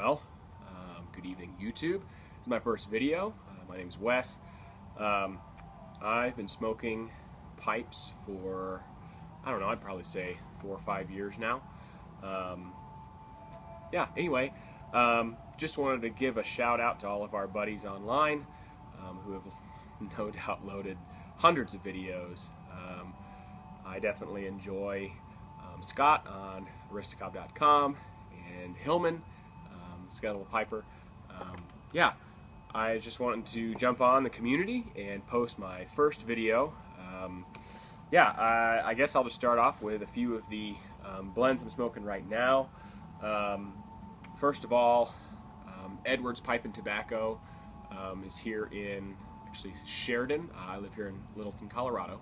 Well, good evening, YouTube. This is my first video. My name is Wes. I've been smoking pipes for, I don't know, I'd probably say 4 or 5 years now. Anyway, just wanted to give a shout out to all of our buddies online who have no doubt loaded hundreds of videos. I definitely enjoy Scott on aristocob.com and Hillman, Scuttle Piper. I just wanted to jump on the community and post my first video. I guess I'll just start off with a few of the blends I'm smoking right now. First of all, Edwards Pipe and Tobacco is here in actually Sheridan. I live here in Littleton, Colorado,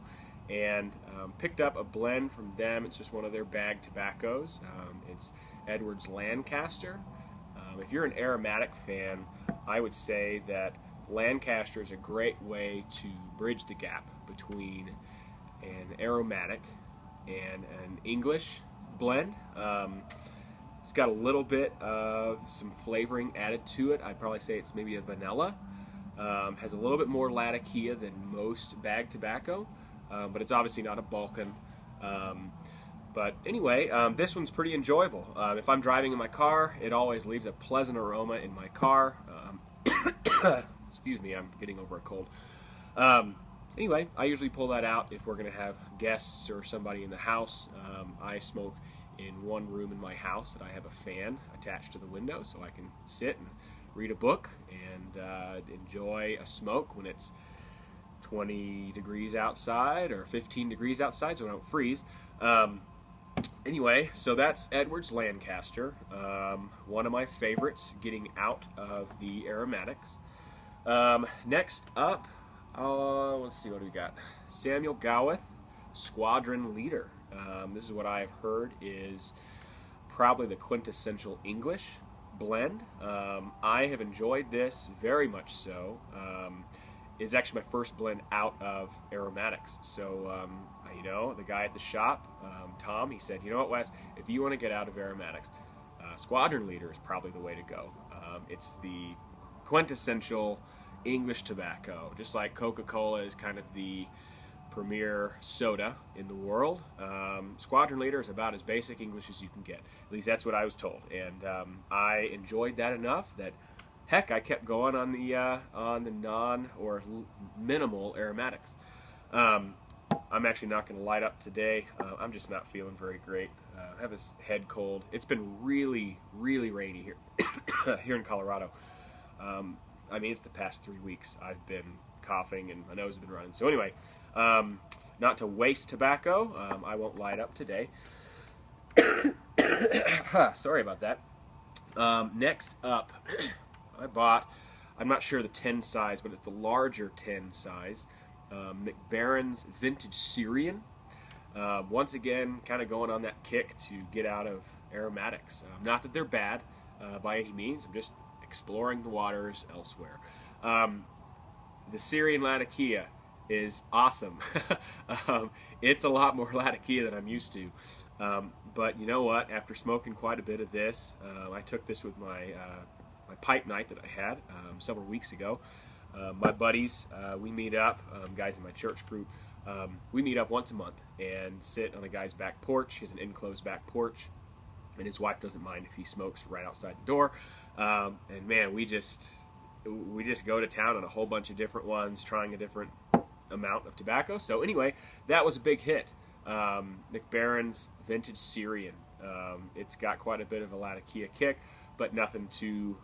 and picked up a blend from them. It's just one of their bag tobaccos. It's Edwards Lancaster. If you're an aromatic fan, I would say that Lancaster is a great way to bridge the gap between an aromatic and an English blend. It's got a little bit of some flavoring added to it. I'd probably say it's maybe a vanilla. Has a little bit more latakia than most bag tobacco, but it's obviously not a Balkan. But anyway, this one's pretty enjoyable. If I'm driving in my car, it always leaves a pleasant aroma in my car. Excuse me, I'm getting over a cold. Anyway, I usually pull that out if we're going to have guests or somebody in the house. I smoke in one room in my house, and I have a fan attached to the window so I can sit and read a book and enjoy a smoke when it's 20 degrees outside or 15 degrees outside so I don't freeze. Anyway, so that's Edwards Lancaster, one of my favorites getting out of the aromatics. Next up, let's see what we got. Samuel Gawith, Squadron Leader. This is what I've heard is probably the quintessential English blend. I have enjoyed this very much so. It's actually my first blend out of aromatics. So, you know, the guy at the shop, Tom, he said, you know what, Wes, if you want to get out of aromatics, Squadron Leader is probably the way to go. It's the quintessential English tobacco, just like Coca-Cola is kind of the premier soda in the world. Squadron Leader is about as basic English as you can get. At least that's what I was told, and I enjoyed that enough that, heck, I kept going on the non or minimal aromatics. I'm actually not going to light up today. I'm just not feeling very great. I have a head cold. It's been really, really rainy here here in Colorado. I mean, it's the past 3 weeks. I've been coughing and my nose has been running. So anyway, not to waste tobacco, I won't light up today. Sorry about that. Next up, I bought, I'm not sure the 10 size, but it's the larger 10 size, Baren's Vintage Syrian. Once again, kind of going on that kick to get out of aromatics. Not that they're bad by any means, I'm just exploring the waters elsewhere. The Syrian latakia is awesome. It's a lot more latakia than I'm used to. But you know what? After smoking quite a bit of this, I took this with my my pipe night that I had several weeks ago. My buddies, we meet up, guys in my church group, we meet up once a month and sit on a guy's back porch. He has an enclosed back porch, and his wife doesn't mind if he smokes right outside the door. And man, we just go to town on a whole bunch of different ones, trying a different amount of tobacco. So anyway, that was a big hit. Baren's Vintage Syrian. It's got quite a bit of a latakia kick, but nothing too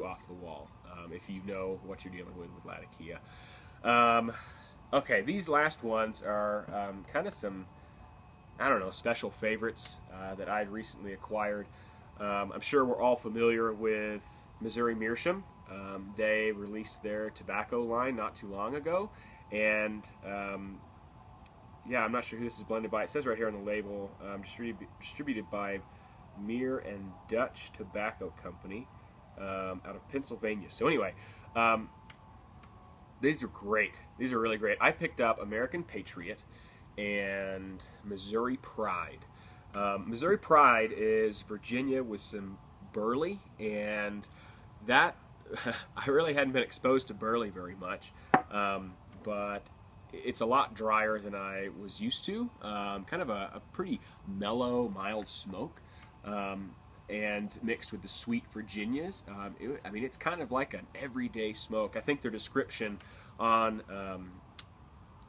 off the wall, if you know what you're dealing with latakia. Okay, these last ones are kind of some, I don't know, special favorites that I've recently acquired. I'm sure we're all familiar with Missouri Meerschaum. They released their tobacco line not too long ago, and yeah, I'm not sure who this is blended by. It says right here on the label, distributed by Meer and Dutch Tobacco Company out of Pennsylvania. So anyway, these are great. These are really great. I picked up American Patriot and Missouri Pride. Missouri Pride is Virginia with some burley, and that I really hadn't been exposed to burley very much, but it's a lot drier than I was used to. Kind of a pretty mellow, mild smoke, and mixed with the sweet Virginias. I mean, it's kind of like an everyday smoke. I think their description on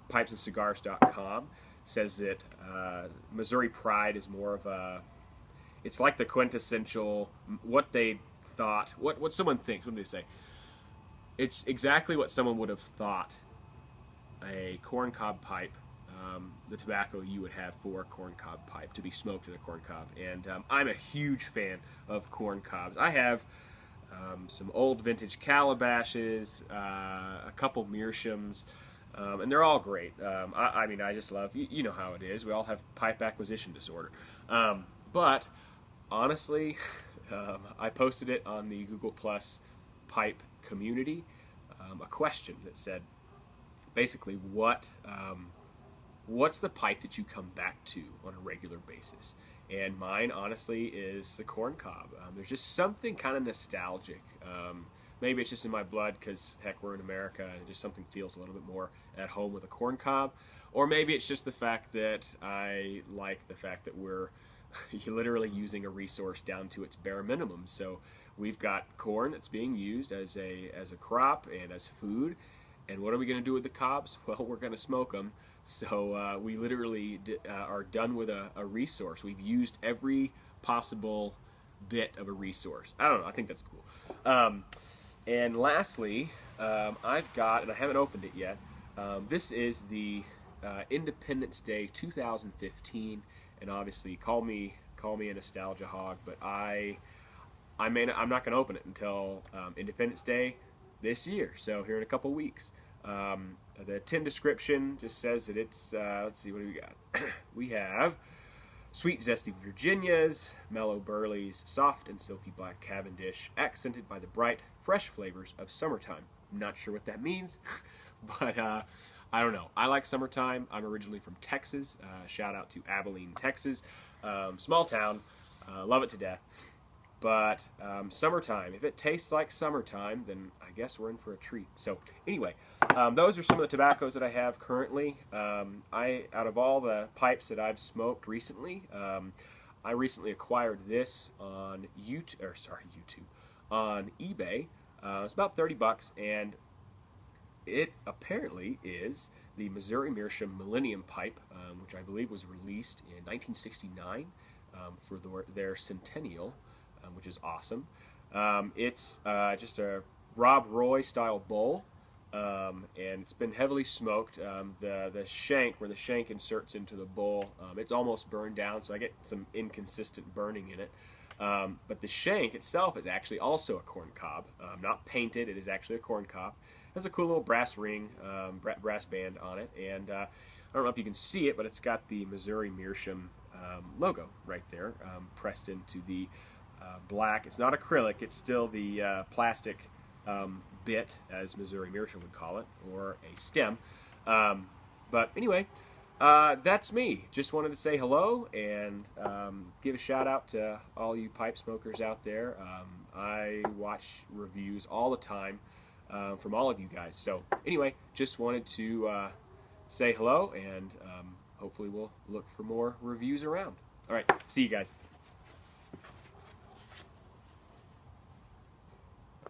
pipesandcigars.com says that Missouri Pride is more of a, it's like the quintessential, what they thought, what someone thinks, what do they say? It's exactly what someone would have thought a corncob pipe, the tobacco you would have for a corncob pipe to be smoked in a corncob. And I'm a huge fan of corn cobs. I have some old vintage calabashes, a couple Meerschams, and they're all great. I mean, I just love, you know how it is. We all have pipe acquisition disorder. But honestly, I posted it on the Google Plus pipe community, a question that said, basically, what's the pipe that you come back to on a regular basis? And mine, honestly, is the corn cob. There's just something kind of nostalgic. Maybe it's just in my blood because, heck, we're in America and just something feels a little bit more at home with a corn cob. Or maybe it's just the fact that I like the fact that we're literally using a resource down to its bare minimum. So we've got corn that's being used as a crop and as food. And what are we going to do with the cobs? Well, we're going to smoke them. So we literally are done with a resource. We've used every possible bit of a resource. I don't know. I think that's cool. And lastly, I've got, and I haven't opened it yet, this is the Independence Day 2015. And obviously, call me a nostalgia hog, but I'm not going to open it until Independence Day this year, so here in a couple weeks. The tin description just says that it's, let's see, what do we got? We have sweet, zesty Virginias, mellow burleys, soft and silky black Cavendish, accented by the bright, fresh flavors of summertime. I'm not sure what that means, but I don't know. I like summertime. I'm originally from Texas. Shout out to Abilene, Texas. Small town. Love it to death. But summertime, if it tastes like summertime, then I guess we're in for a treat. So anyway, those are some of the tobaccos that I have currently. Out of all the pipes that I've smoked recently, I recently acquired this on YouTube, on eBay. It's about 30 bucks, and it apparently is the Missouri Meerschaum Millennium Pipe, which I believe was released in 1969 for their centennial. Which is awesome. It's just a Rob Roy style bowl, and it's been heavily smoked. The shank, where the shank inserts into the bowl, it's almost burned down, so I get some inconsistent burning in it. But the shank itself is actually also a corn cob, not painted. It is actually a corn cob. It has a cool little brass ring, brass band on it, and I don't know if you can see it, but it's got the Missouri Meerschaum logo right there, pressed into the black. It's not acrylic, it's still the plastic bit, as Missouri Meerschaum would call it, or a stem. But anyway, that's me. Just wanted to say hello and give a shout out to all you pipe smokers out there. I watch reviews all the time from all of you guys. So anyway, just wanted to say hello, and hopefully we'll look for more reviews around. All right, see you guys.